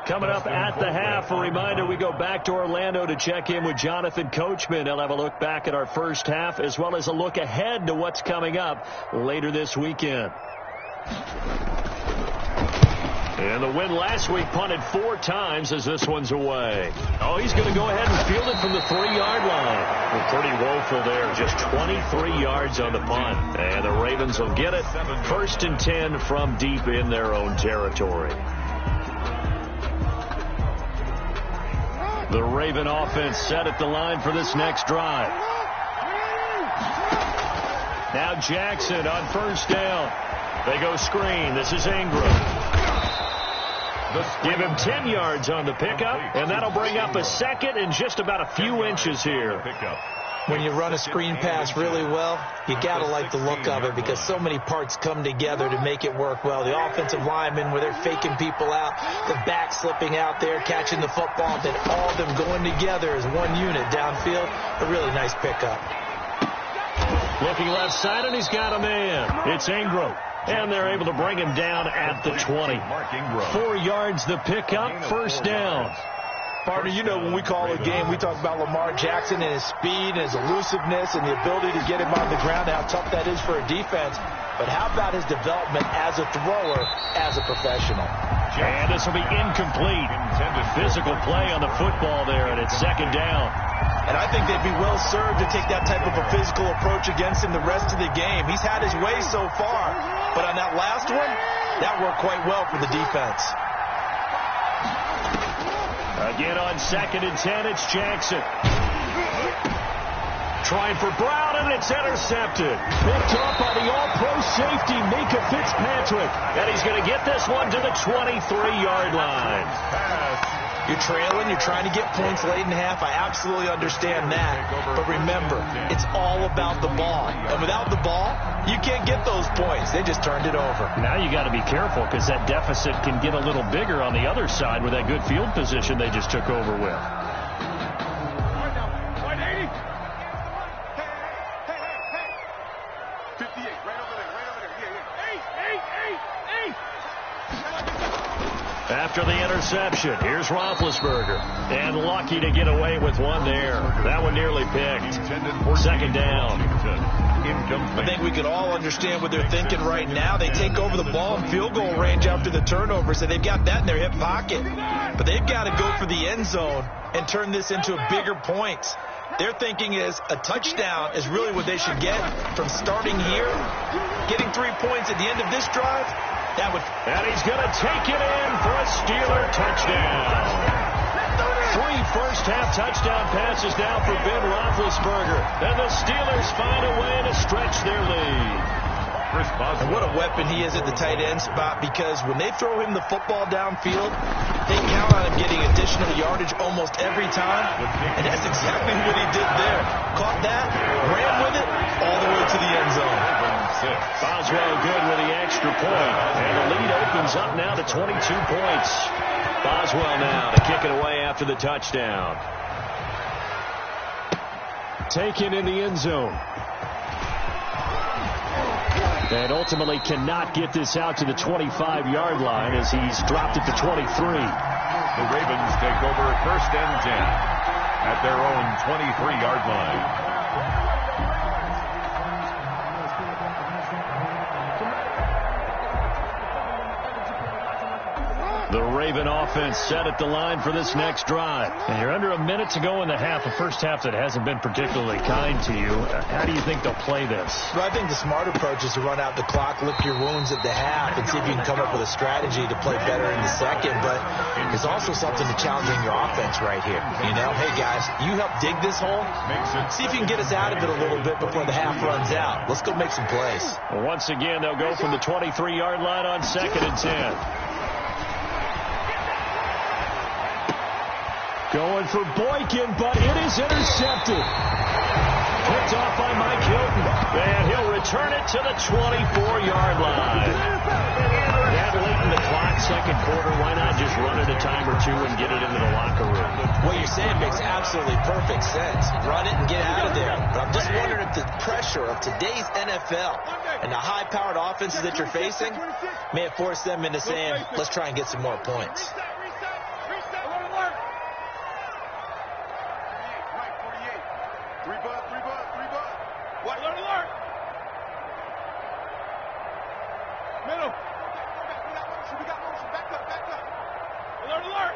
Coming up at the half, a reminder, we go back to Orlando to check in with Jonathan Coachman. He'll have a look back at our first half as well as a look ahead to what's coming up later this weekend. And the win last week punted 4 times as this one's away. Oh, he's going to go ahead and field it from the 3-yard line. Well, pretty woeful there. Just 23 yards on the punt. And the Ravens will get it. 1st and 10 from deep in their own territory. The Raven offense set at the line for this next drive. Now Jackson on 1st down. They go screen. This is Ingram. Give him 10 yards on the pickup, and that'll bring up a 2nd and just about a few inches here. When you run a screen pass really well, you got to like the look of it because so many parts come together to make it work well. The offensive linemen, where they're faking people out, the back slipping out there, catching the football, then all of them going together as one unit downfield. A really nice pickup. Looking left side, and he's got a man. It's Ingram. And they're able to bring him down at the 20. 4 yards the pickup, 1st down. Partner, you know when we call a game, we talk about Lamar Jackson and his speed and his elusiveness and the ability to get him on the ground, how tough that is for a defense. But how about his development as a thrower, as a professional? And this will be incomplete. Physical play on the football there, and it's 2nd down. And I think they'd be well served to take that type of a physical approach against him the rest of the game. He's had his way so far, but on that last one, that worked quite well for the defense. Again on 2nd and 10, it's Jackson. Trying for Brown, and it's intercepted. Picked up by the all-pro safety, Mika Fitzpatrick. And he's going to get this one to the 23-yard line. You're trailing, you're trying to get points late in half. I absolutely understand that. But remember, it's all about the ball. And without the ball, you can't get those points. They just turned it over. Now you got to be careful because that deficit can get a little bigger on the other side with that good field position they just took over with. After the interception, here's Roethlisberger. And lucky to get away with one there. That one nearly picked. 2nd down. I think we can all understand what they're thinking right now. They take over the ball in field goal range after the turnover, so they've got that in their hip pocket. But they've got to go for the end zone and turn this into a bigger point. Their thinking is a touchdown is really what they should get from starting here. Getting 3 points at the end of this drive, and he's going to take it in for a Steeler touchdown. 3 first-half touchdown passes now for Ben Roethlisberger. And the Steelers find a way to stretch their lead. And what a weapon he is at the tight end spot, because when they throw him the football downfield, they count on him getting additional yardage almost every time. And that's exactly what he did there. Caught that, ran with it, all the way to the end zone. Boswell good with the extra point. And the lead opens up now to 22 points. Boswell now to kick it away after the touchdown. Taken in the end zone. And ultimately cannot get this out to the 25-yard line as he's dropped it to 23. The Ravens take over 1st and 10 at their own 23-yard line. The Raven offense set at the line for this next drive. And you're under a minute to go in the half, a first half that hasn't been particularly kind to you. How do you think they'll play this? Well, I think the smart approach is to run out the clock, lick your wounds at the half, and see if you can come up with a strategy to play better in the second. But there's also something to challenging your offense right here. You know, hey, guys, you help dig this hole. See if you can get us out of it a little bit before the half runs out. Let's go make some plays. Well, once again, they'll go from the 23-yard line on 2nd and 10. Going for Boykin, but it is intercepted. Picked off by Mike Hilton. And he'll return it to the 24-yard line. That late in the clock, 2nd quarter, why not just run it a time or two and get it into the locker room? What you're saying makes absolutely perfect sense. Run it and get out of there. But I'm just wondering if the pressure of today's NFL and the high-powered offenses that you're facing may have forced them into saying, let's try and get some more points. Middle. We got motion. Back up. Alert.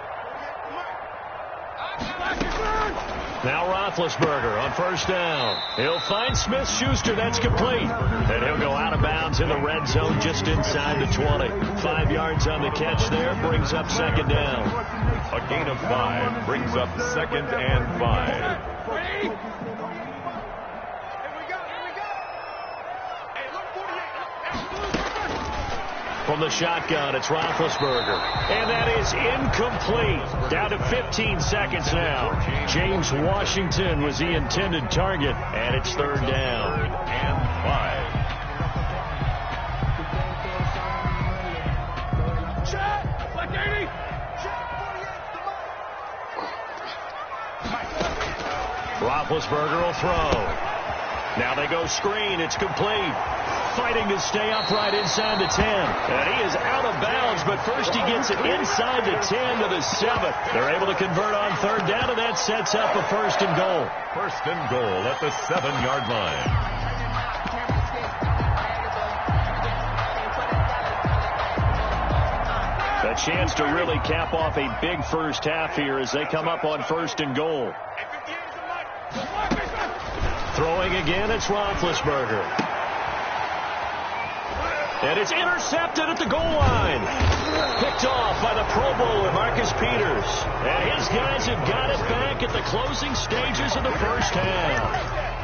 Now Roethlisberger on first down. He'll find Smith-Schuster. That's complete. And he'll go out of bounds in the red zone just inside the 20. 5 yards on the catch there. Brings up second down. A gain of 5 brings up 2nd and 5. From the shotgun, it's Roethlisberger. And that is incomplete. Down to 15 seconds now. James Washington was the intended target, and it's 3rd down. And 5. Check! Like 80! Roethlisberger will throw. Now they go screen. It's complete. Fighting to stay upright inside the 10. And he is out of bounds, but first he gets it inside the 10 to the 7. They're able to convert on 3rd down, and that sets up a 1st and goal. 1st and goal at the 7-yard line. A chance to really cap off a big first half here as they come up on 1st and goal. Throwing again, it's Roethlisberger. And it's intercepted at the goal line. Picked off by the Pro Bowler, Marcus Peters. And his guys have got it back at the closing stages of the first half.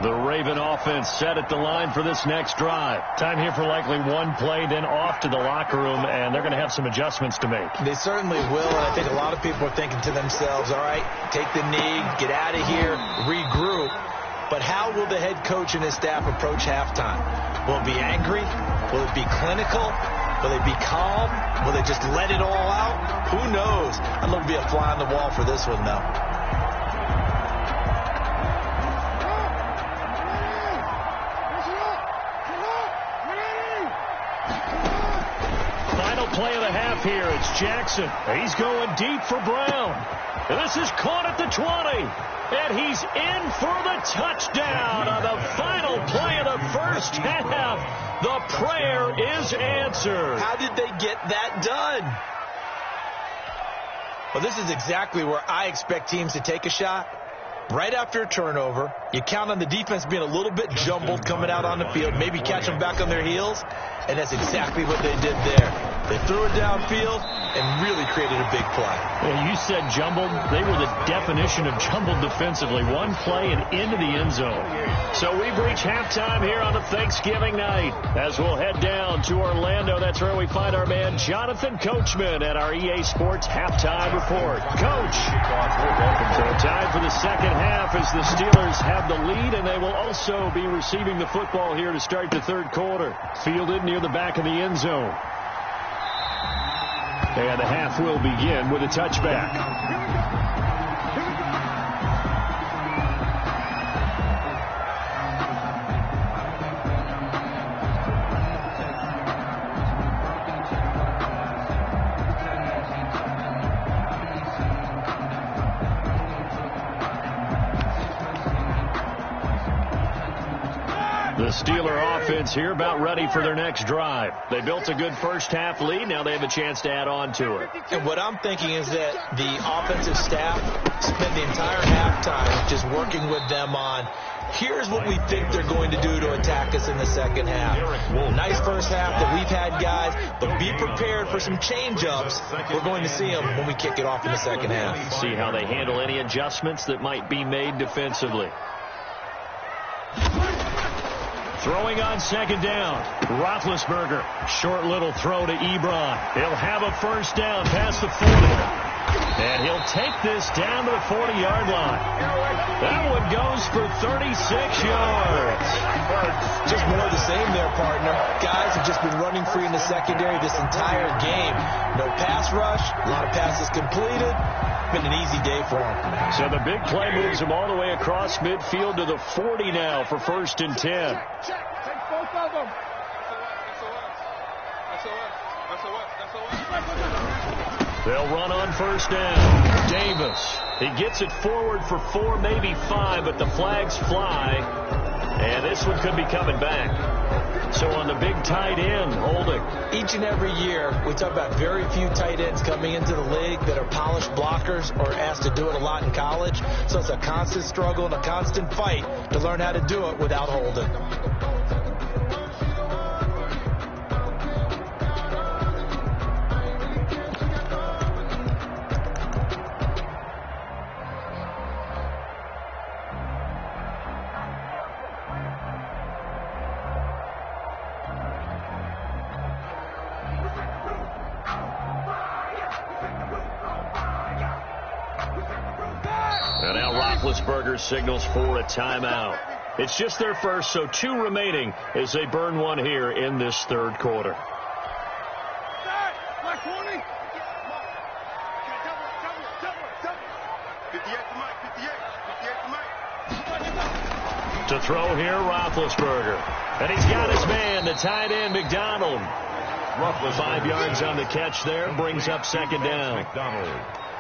The Raven offense set at the line for this next drive. Time here for likely one play, then off to the locker room, and they're going to have some adjustments to make. They certainly will, and I think a lot of people are thinking to themselves, all right, take the knee, get out of here, regroup. But how will the head coach and his staff approach halftime? Will it be angry? Will it be clinical? Will they be calm? Will they just let it all out? Who knows? I'd love to be a fly on the wall for this one, though. Play of the half here. It's Jackson. He's going deep for Brown. And this is caught at the 20. And he's in for the touchdown on the final play of the first half. The prayer is answered. How did they get that done? Well, this is exactly where I expect teams to take a shot. Right after a turnover, you count on the defense being a little bit jumbled coming out on the field, maybe catch them back on their heels, and that's exactly what they did there. They threw it downfield and really created a big play. Well, you said jumbled. They were the definition of jumbled defensively. One play and into the end zone. So we've reached halftime here on a Thanksgiving night. As we'll head down to Orlando, that's where we find our man Jonathan Coachman at our EA Sports Halftime Report. Coach! So time for the second half as the Steelers have the lead, and they will also be receiving the football here to start the 3rd quarter. Fielded near the back of the end zone. And the half will begin with a touchback. The Steeler offense here about ready for their next drive. They built a good first half lead. Now they have a chance to add on to it. And what I'm thinking is that the offensive staff spent the entire halftime just working with them on, here's what we think they're going to do to attack us in the second half. Nice first half that we've had, guys, but be prepared for some change-ups. We're going to see them when we kick it off in the second half. See how they handle any adjustments that might be made defensively. Throwing on second down. Roethlisberger. Short little throw to Ebron. He'll have a first down past the 40. And he'll take this down to the 40-yard line. That one goes for 36 yards. Just more of the same there, partner. Guys have just been running free in the secondary this entire game. No pass rush. A lot of passes completed. Been an easy day for them. So the big play moves them all the way across midfield to the 40 now for 1st and 10. Check. Take both of them. They'll run on first down. Davis He gets it forward for 4, maybe 5, but the flags fly. And this one could be coming back. So on the big tight end, holding. Each and every year, we talk about very few tight ends coming into the league that are polished blockers or asked to do it a lot in college. So it's a constant struggle and a constant fight to learn how to do it without holding. And now Roethlisberger signals for a timeout. It's just their first, so 2 remaining as they burn one here in this third quarter. To throw here, Roethlisberger. And he's got his man, the tight end, McDonald. 5 yards on the catch there, brings up second down.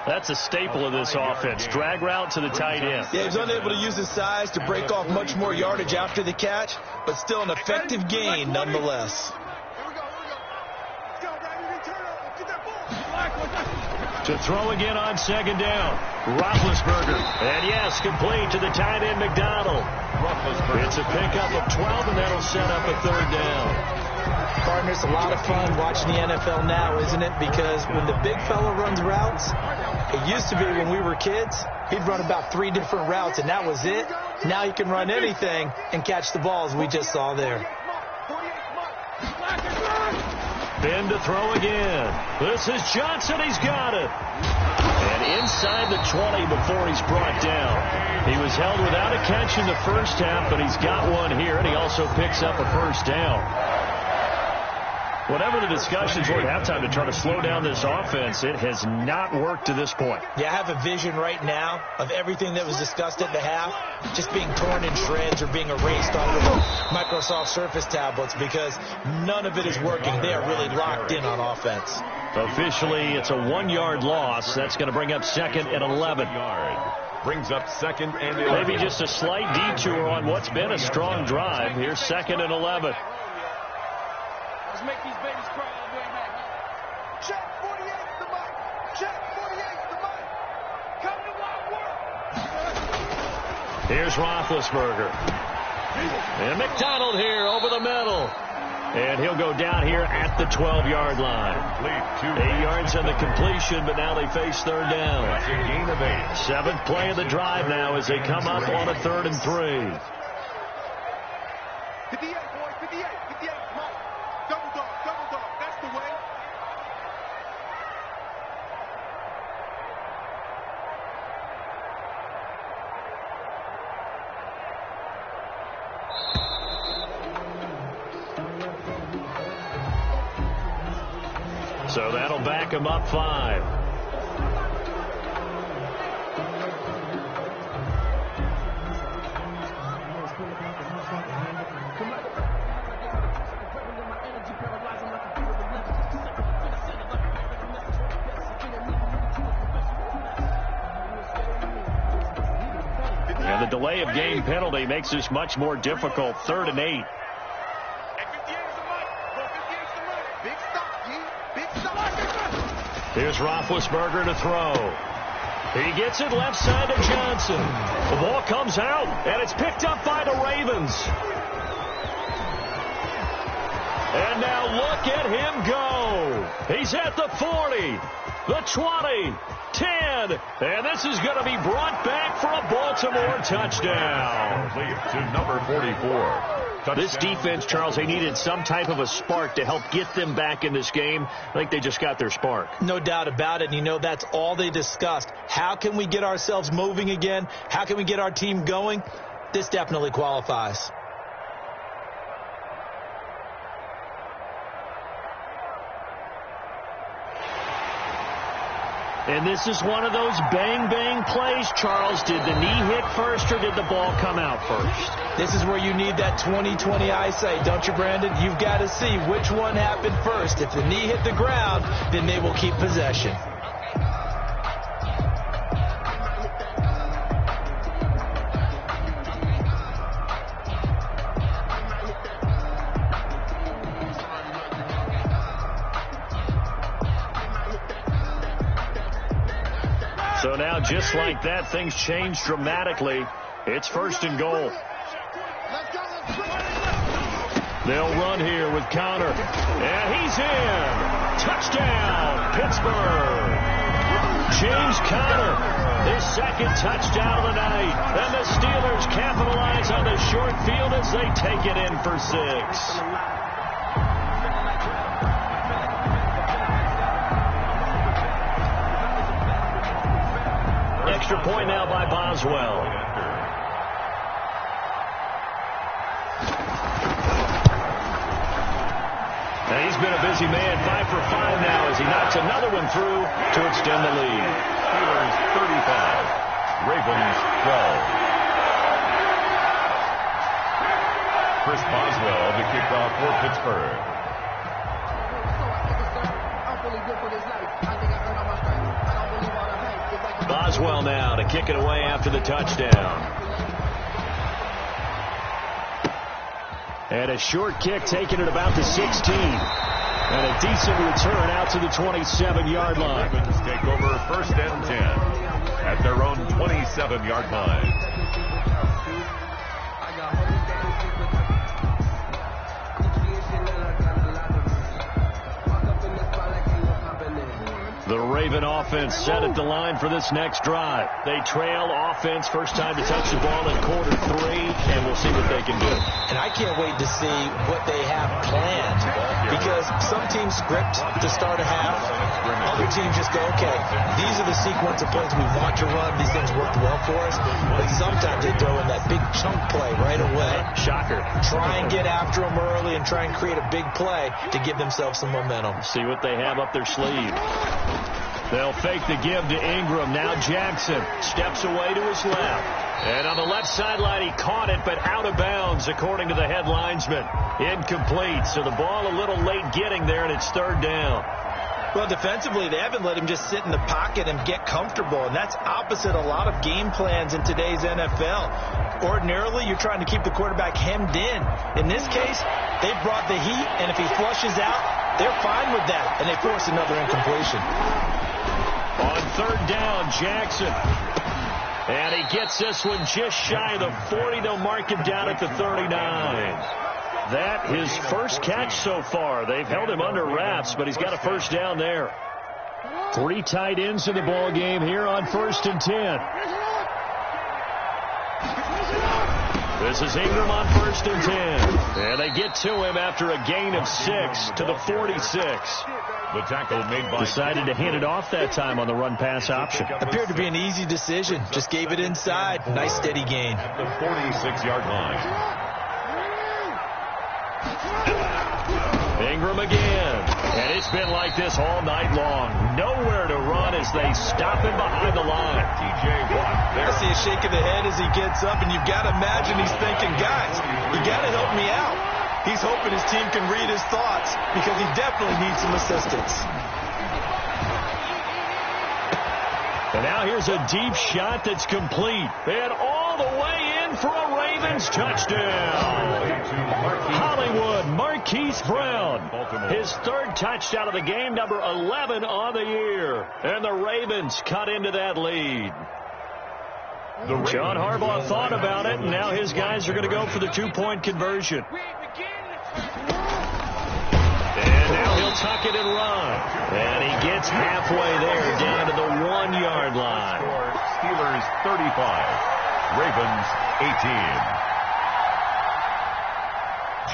That's a staple of this offense. Drag route to the tight end. Yeah, he's unable to use his size to break off much more yardage after the catch, but still an effective gain nonetheless. To throw again on second down. Roethlisberger. And yes, complete to the tight end, McDonald. It's a pickup of 12, and that'll set up a third down. Partner, it's a lot of fun watching the NFL now, isn't it? Because when the big fella runs routes, it used to be when we were kids, he'd run about 3 different routes, and that was it. Now he can run anything and catch the balls we just saw there. Ben to throw again. This is Johnson. He's got it. And inside the 20 before he's brought down. He was held without a catch in the first half, but he's got one here, and he also picks up a first down. Whatever the discussions were at halftime to try to slow down this offense, it has not worked to this point. Yeah, I have a vision right now of everything that was discussed at the half just being torn in shreds or being erased off of the Microsoft Surface tablets because none of it is working. They are really locked in on offense. Officially, it's a 1-yard loss. That's going to bring up second and 11. Brings up second and 11. Maybe just a slight detour on what's been a strong drive. Here's second and 11. Let's make these babies cry all the way back. Check 48 the mic. Check 48 the mic. Come to Wild World. Here's Roethlisberger. And McDonald here over the middle. And he'll go down here at the 12-yard line. 8 yards on the completion, but now they face third down. That's a gain of 8. 7th play of the drive now as they come up on a 3rd and 3. 58, boy, 58, 58, Mike. Double dog, that's the way. So that'll back him up 5. And the delay of game penalty makes this much more difficult. 3rd and 8. Here's Roethlisberger to throw. He gets it left side to Johnson. The ball comes out, and it's picked up by the Ravens. And now look at him go. He's at the 40, the 20, 10, and this is going to be brought back for a Baltimore touchdown. To number 44. This defense, Charles, they needed some type of a spark to help get them back in this game. I think they just got their spark. No doubt about it. And you know, that's all they discussed. How can we get ourselves moving again? How can we get our team going? This definitely qualifies. And this is one of those bang-bang plays, Charles. Did the knee hit first or did the ball come out first? This is where you need that 20/20 eyesight, don't you, Brandon? You've got to see which one happened first. If the knee hit the ground, then they will keep possession. So now, just like that, things change dramatically. It's 1st and goal. They'll run here with Connor. And he's in. Touchdown, Pittsburgh. James Conner, his 2nd touchdown of the night. And the Steelers capitalize on the short field as they take it in for 6. Extra point now by Boswell. And he's been a busy man, 5 for 5 now as he knocks another one through to extend the lead. Steelers 35, Ravens 12. Chris Boswell to kick off for Pittsburgh. Boswell now to kick it away after the touchdown. And a short kick taken at about the 16. And a decent return out to the 27-yard line. Ravens take over 1st and 10 at their own 27-yard line. The Raven offense set at the line for this next drive. They trail offense, first time to touch the ball in quarter 3, and we'll see what they can do. And I can't wait to see what they have planned, because some teams script to start a half. Other teams just go, okay, these are the sequence of plays we want to run. These things worked well for us. But sometimes they throw in that big chunk play right away. Shocker. Try and get after them early and try and create a big play to give themselves some momentum. See what they have up their sleeve. They'll fake the give to Ingram. Now Jackson steps away to his left. And on the left sideline, he caught it, but out of bounds, according to the head linesman. Incomplete. So the ball a little late getting there, and it's 3rd down. Well, defensively, they haven't let him just sit in the pocket and get comfortable, and that's opposite a lot of game plans in today's NFL. Ordinarily, you're trying to keep the quarterback hemmed in. In this case, they brought the heat, and if he flushes out, they're fine with that, and they force another incompletion. On 3rd down, Jackson. And he gets this one just shy of the 40. They'll mark him down at the 39. That his first catch so far. They've held him under wraps, but he's got a 1st down there. 3 tight ends in the ball game here on 1st and 10. This is Ingram on 1st and 10. And they get to him after a gain of 6 to the 46. The tackle made by decided to hand it off that time on the run-pass option. Appeared to be an easy decision. Just gave it inside. Nice steady gain. At the 46-yard line. Ingram again. And it's been like this all night long. Nowhere to run as they stop him behind the line. T.J. Watt there. I see a shake of the head as he gets up, and you've got to imagine he's thinking, guys, you got to help me out. He's hoping his team can read his thoughts because he definitely needs some assistance. And now here's a deep shot that's complete. And all the way in for a Ravens touchdown. Hollywood Marquise Brown. His 3rd touchdown of the game, number 11 on the year. And the Ravens cut into that lead. John Harbaugh thought about it, and now his guys are going to go for the 2-point conversion. And now he'll tuck it and run. And he gets halfway there, down to the 1-yard line. Steelers 35, Ravens 18.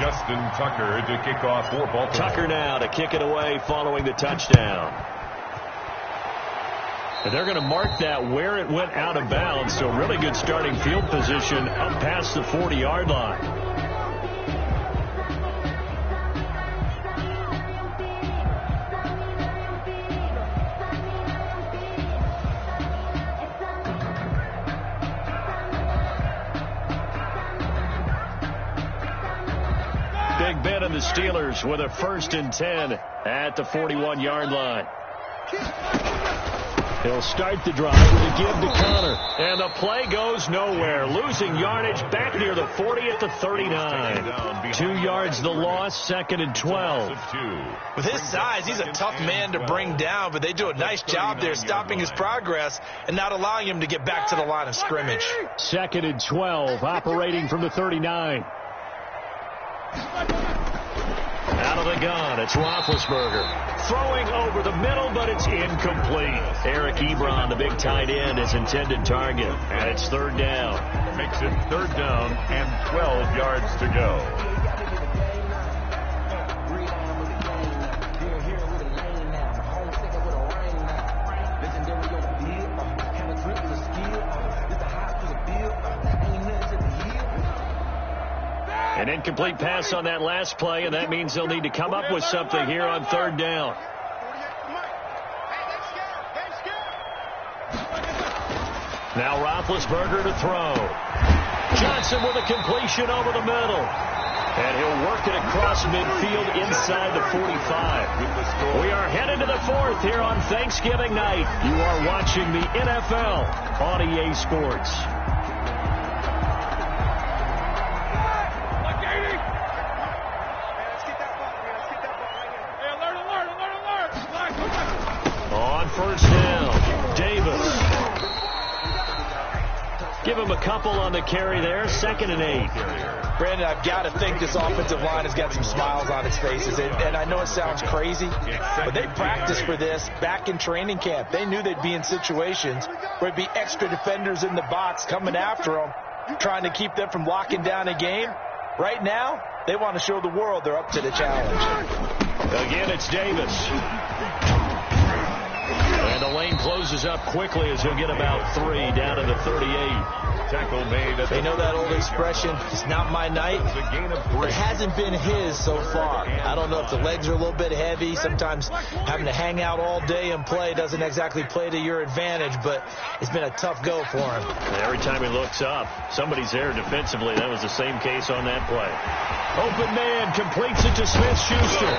Justin Tucker to kick off for Baltimore. Tucker now to kick it away following the touchdown. And they're going to mark that where it went out of bounds, so really good starting field position up past the 40-yard line. Big Ben and the Steelers with a 1st and 10 at the 41-yard line. He'll start the drive with a give to Connor. And the play goes nowhere. Losing yardage back near the 40 at the 39. 2 yards the loss, 2nd and 12. With his size, he's a tough man to bring down, but they do a nice job there stopping his progress and not allowing him to get back to the line of scrimmage. 2nd and 12, operating from the 39. Out of the gun, it's Roethlisberger. Throwing over the middle, but it's incomplete. Eric Ebron, the big tight end, is intended target. And it's 3rd down. Makes it 3rd down and 12 yards to go. An incomplete pass on that last play, and that means they'll need to come up with something here on 3rd down. Now Roethlisberger to throw. Johnson with a completion over the middle. And he'll work it across midfield inside the 45. We are headed to the 4th here on Thanksgiving night. You are watching the NFL on EA Sports. On 1st down, Davis. Give him a couple on the carry there, 2nd and 8. Brandon, I've got to think this offensive line has got some smiles on its faces. And I know it sounds crazy, but they practiced for this back in training camp. They knew they'd be in situations where there'd be extra defenders in the box coming after them, trying to keep them from locking down a game. Right now, they want to show the world they're up to the challenge. Again, it's Davis. And the lane closes up quickly as he'll get about 3 down to the 38. Tackle made. They know that old expression, it's not my night. It hasn't been his so far. I don't know if the legs are a little bit heavy. Sometimes having to hang out all day and play doesn't exactly play to your advantage, but it's been a tough go for him. And every time he looks up, somebody's there defensively. That was the same case on that play. Open man completes it to Smith-Schuster.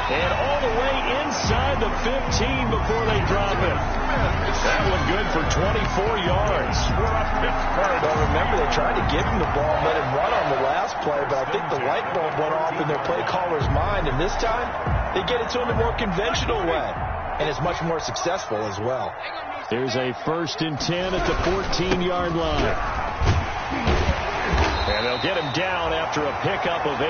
And all the way inside the 15 before they drop it. That one good for 24 yards. Well, remember, they tried to give him the ball and let him run on the last play, but I think the light bulb went off in their play caller's mind, and this time they get it to him a more conventional way, and it's much more successful as well. There's a 1st and 10 at the 14-yard line. And they'll get him down after a pickup of 8.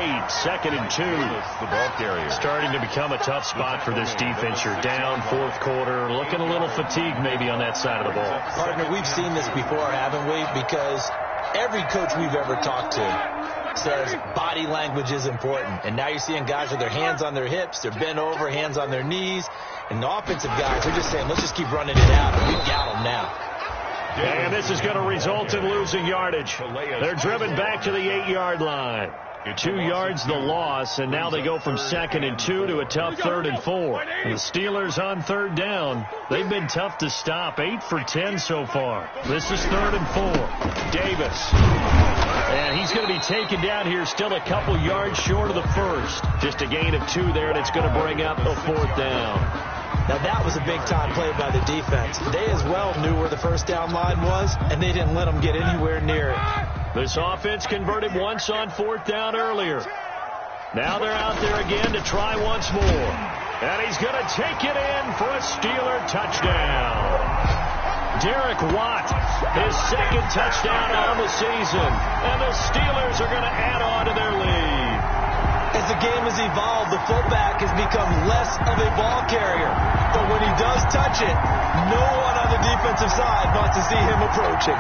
2nd and 2. The ball carrier. Starting to become a tough spot for this defense. You're down 4th quarter. Looking a little fatigued maybe on that side of the ball. Partner, we've seen this before, haven't we? Because every coach we've ever talked to says body language is important. And now you're seeing guys with their hands on their hips. They're bent over, hands on their knees. And the offensive guys are just saying, let's just keep running it out. And we've got them now. And this is going to result in losing yardage. They're driven back to the 8-yard line. 2 yards the loss, and now they go from 2nd and 2 to a tough 3rd and 4. And the Steelers on 3rd down. They've been tough to stop. 8 for 10 so far. This is 3rd and 4. Davis. And he's going to be taken down here still a couple yards short of the 1st. Just a gain of 2 there, and it's going to bring up a 4th down. Now, that was a big-time play by the defense. They as well knew where the 1st down line was, and they didn't let them get anywhere near it. This offense converted once on 4th down earlier. Now they're out there again to try once more. And he's going to take it in for a Steeler touchdown. Derek Watt, his 2nd touchdown on the season. And the Steelers are going to add on to their lead. As the game has evolved, the fullback has become less of a ball carrier. But when he does touch it, no one on the defensive side wants to see him approaching.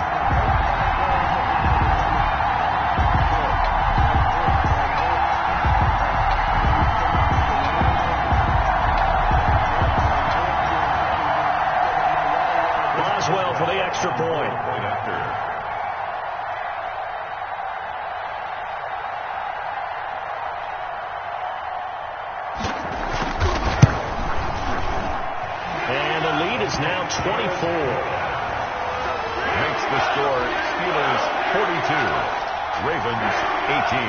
Boswell for the extra point. Now 24. Makes the score Steelers 42, Ravens 18.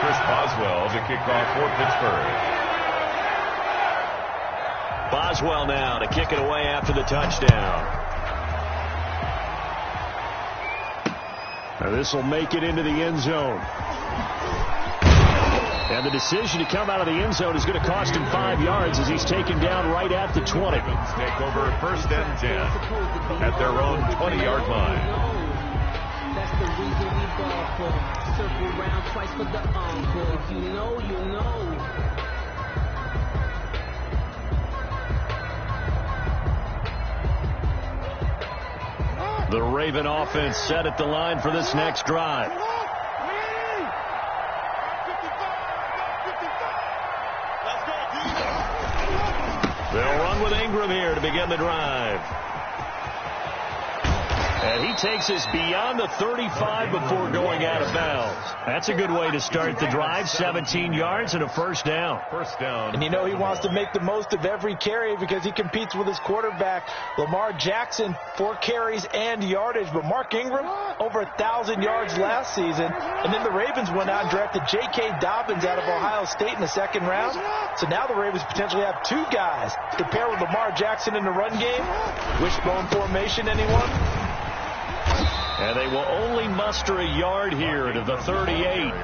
Chris Boswell to kick off for Pittsburgh. Boswell now to kick it away after the touchdown. Now this will make it into the end zone. And the decision to come out of the end zone is going to cost him 5 yards as he's taken down right at the 20. Take over first and 10 at their own 20-yard line. That's the reason we ball for. Circle round twice for the encore. If you know, you know. The Raven offense set at the line for this next drive. They'll run with Ingram here to begin the drive. And he takes us beyond the 35 before going out of bounds. That's a good way to start the drive. 17 yards and a first down. First down. And you know he wants to make the most of every carry because he competes with his quarterback, Lamar Jackson, 4 carries and yardage. But Mark Ingram, over 1,000 yards last season. And then the Ravens went out and drafted J.K. Dobbins out of Ohio State in the 2nd round. So now the Ravens potentially have 2 guys to pair with Lamar Jackson in the run game. Wishbone formation, anyone? And they will only muster a yard here to the 38.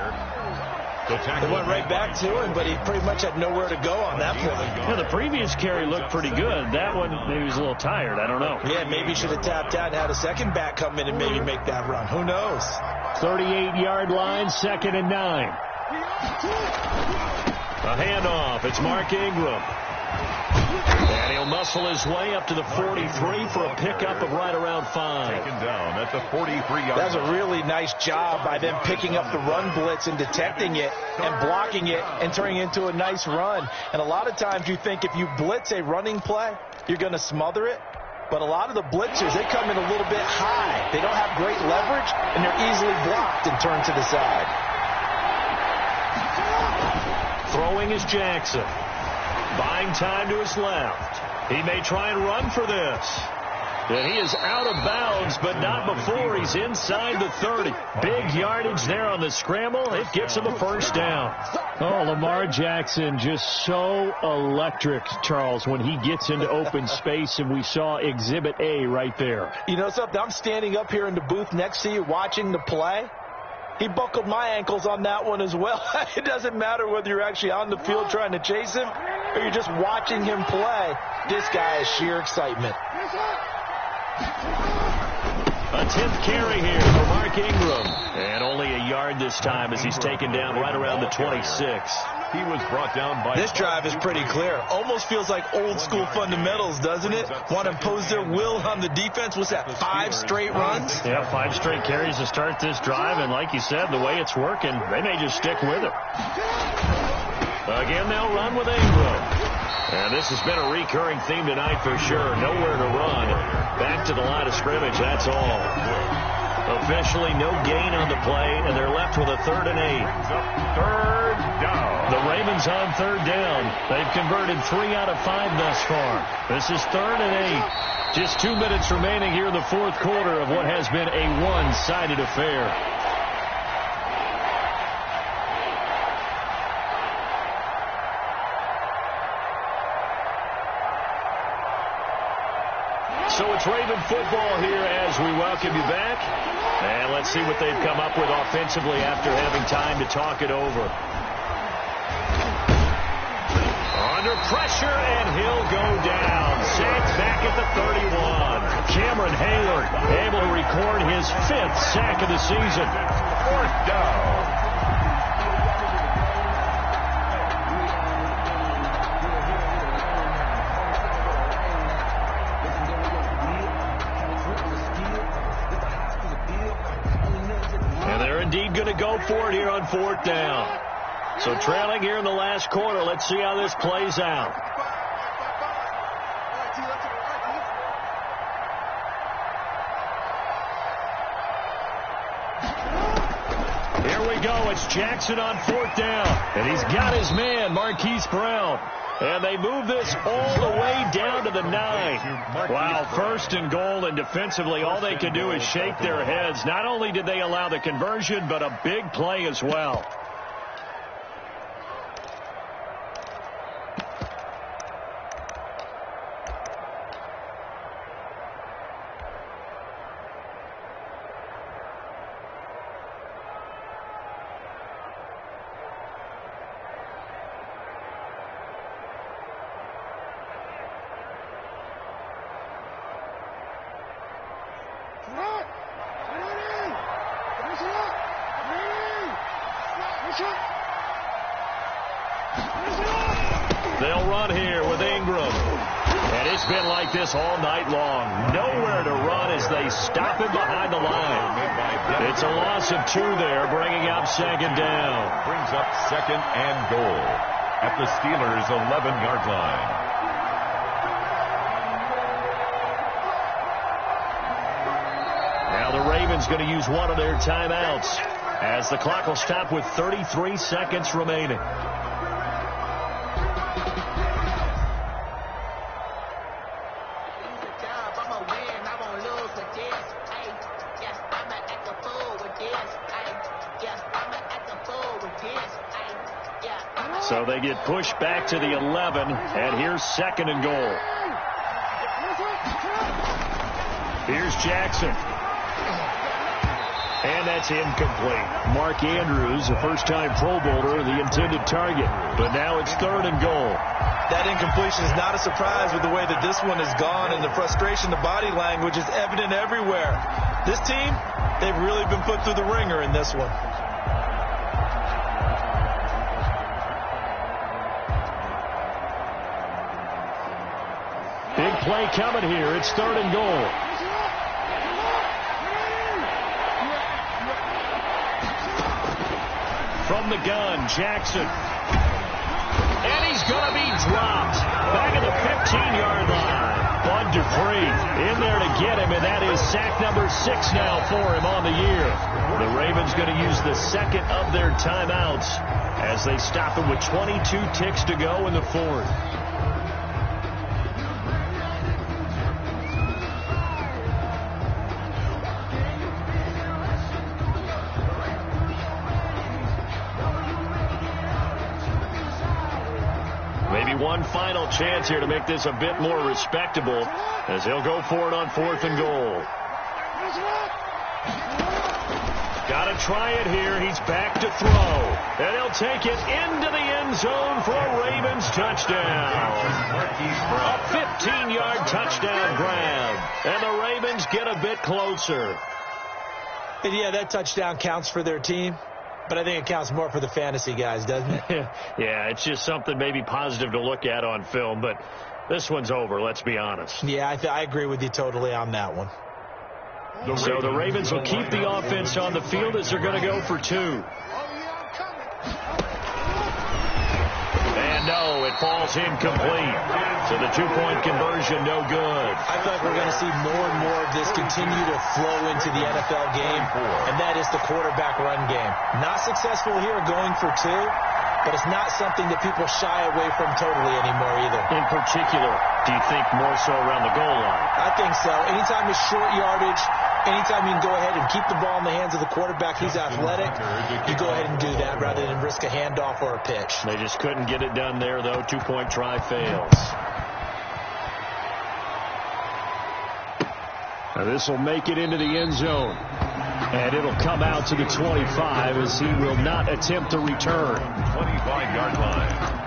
They went right back to him, but he pretty much had nowhere to go on that point. Yeah, the previous carry looked pretty good. That one, maybe he was a little tired. I don't know. Yeah, maybe he should have tapped out and had a second back come in and maybe make that run. Who knows? 38-yard line, 2nd and 9. A handoff. It's Mark Ingram. And he'll muscle his way up to the 43 for a pickup of right around 5. Taken down at the 43-yard. That's a really nice job by them picking up the run blitz and detecting it and blocking it and turning it into a nice run. And a lot of times you think if you blitz a running play, you're going to smother it. But a lot of the blitzers, they come in a little bit high. They don't have great leverage, and they're easily blocked and turned to the side. Throwing is Jackson. Buying time to his left. He may try and run for this. And he is out of bounds, but not before he's inside the 30. Big yardage there on the scramble. It gets him a first down. Oh, Lamar Jackson just so electric, Charles, when he gets into open space, and we saw Exhibit A right there. You know something? I'm standing up here in the booth next to you watching the play. He buckled my ankles on that one as well. It doesn't matter whether you're actually on the field trying to chase him or you're just watching him play. This guy is sheer excitement. A 10th carry here for Mark Ingram. And only a yard this time as he's taken down right around the 26. He was brought down by... This drive is pretty clear. Almost feels like old school fundamentals, doesn't it? Want to impose their will on the defense. What's that, 5 straight runs? Yeah, 5 straight carries to start this drive. And like you said, the way it's working, they may just stick with it. Again, they'll run with Ingram. And this has been a recurring theme tonight for sure. Nowhere to run. Back to the line of scrimmage, that's all. Officially no gain on the play, and they're left with a 3rd and 8. Third down. The Ravens on 3rd down. They've converted 3 out of 5 thus far. This is 3rd and 8. Just 2 minutes remaining here in the 4th quarter of what has been a one-sided affair. So it's Raven football here as we welcome you back. And let's see what they've come up with offensively after having time to talk it over. Under pressure, and he'll go down. Sacked back at the 31. Cameron Hayward able to record his 5th sack of the season. 4th down. Indeed going to go for it here on 4th down. So trailing here in the last quarter. Let's see how this plays out. Here we go. It's Jackson on 4th down. And he's got his man, Marquise Brown. And they move this all the way down to the 9. Wow, 1st and goal, and defensively all they can do is shake their heads. Not only did they allow the conversion, but a big play as well. They'll run here with Ingram. And it's been like this all night long. Nowhere to run as they stop him behind the line. It's a loss of 2 there, bringing up second down. Brings up second and goal at the Steelers' 11-yard line. Now the Ravens going to use one of their timeouts as the clock will stop with 33 seconds remaining. So they get pushed back to the 11, and here's second and goal. Here's Jackson. And that's incomplete. Mark Andrews, a first-time Pro Bowler, the intended target. But now it's third and goal. That incompletion is not a surprise with the way that this one has gone, and the frustration, the body language is evident everywhere. This team, they've really been put through the ringer in this one. Big play coming here. It's third and goal. From the gun, Jackson. And he's going to be dropped. Back at the 15-yard line. Bud Dupree in there to get him, and that is sack number 6 now for him on the year. The Ravens going to use the second of their timeouts as they stop him with 22 ticks to go in the fourth. One final chance here to make this a bit more respectable as he'll go for it on fourth and goal. Got to try it here. He's back to throw. And he'll take it into the end zone for a Ravens touchdown. A 15-yard touchdown grab. And the Ravens get a bit closer. And yeah, that touchdown counts for their team. But I think it counts more for the fantasy guys, doesn't it? Yeah, it's just something maybe positive to look at on film, but this one's over, let's be honest. Yeah, I agree with you totally on that one. So the Ravens will keep the offense on the field as they're going to go for 2. And no, it falls incomplete. So the 2-point conversion, no good. I feel like we're going to see more and more of this continue to flow into the NFL game, and that is the quarterback run game. Not successful here going for 2, but it's not something that people shy away from totally anymore either. In particular, do you think more so around the goal line? I think so. Anytime it's short yardage, anytime you can go ahead and keep the ball in the hands of the quarterback, he's athletic, you go ahead and do that rather than risk a handoff or a pitch. They just couldn't get it done there, though. 2-point try fails. Now this will make it into the end zone. And it'll come out to the 25 as he will not attempt to return. 25-yard line.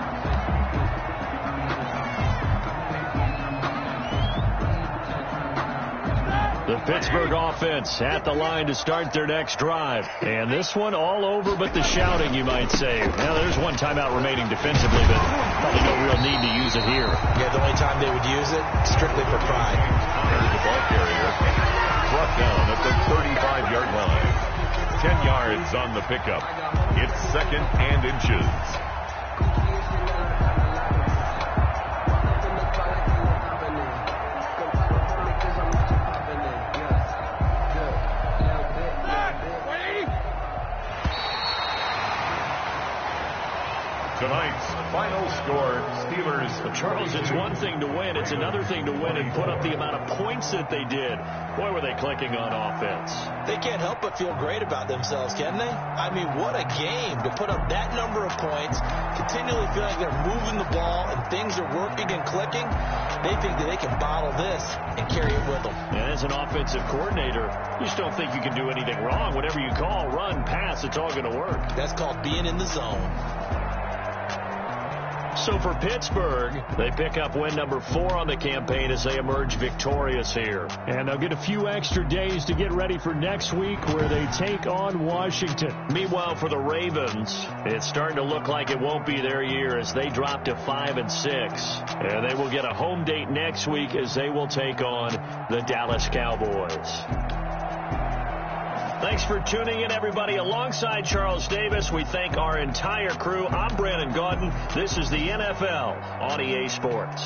The Pittsburgh offense at the line to start their next drive. And this one all over but the shouting, you might say. Now, there's one timeout remaining defensively, but probably no real need to use it here. Yeah, the only time they would use it, strictly for pride. There's the ball carrier. Brought down at the 35-yard line. 10 yards on the pickup. It's second and inches. Tonight's final score, Steelers. But Charles, it's one thing to win. It's another thing to win and put up the amount of points that they did. Boy, were they clicking on offense. They can't help but feel great about themselves, can they? I mean, what a game to put up that number of points, continually feel like they're moving the ball and things are working and clicking. They think that they can bottle this and carry it with them. And as an offensive coordinator, you just don't think you can do anything wrong. Whatever you call, run, pass, it's all going to work. That's called being in the zone. So for Pittsburgh, they pick up win number 4 on the campaign as they emerge victorious here. And they'll get a few extra days to get ready for next week where they take on Washington. Meanwhile, for the Ravens, it's starting to look like it won't be their year as they drop to 5-6. And they will get a home date next week as they will take on the Dallas Cowboys. Thanks for tuning in, everybody. Alongside Charles Davis, we thank our entire crew. I'm Brandon Gaudin. This is the NFL on EA Sports.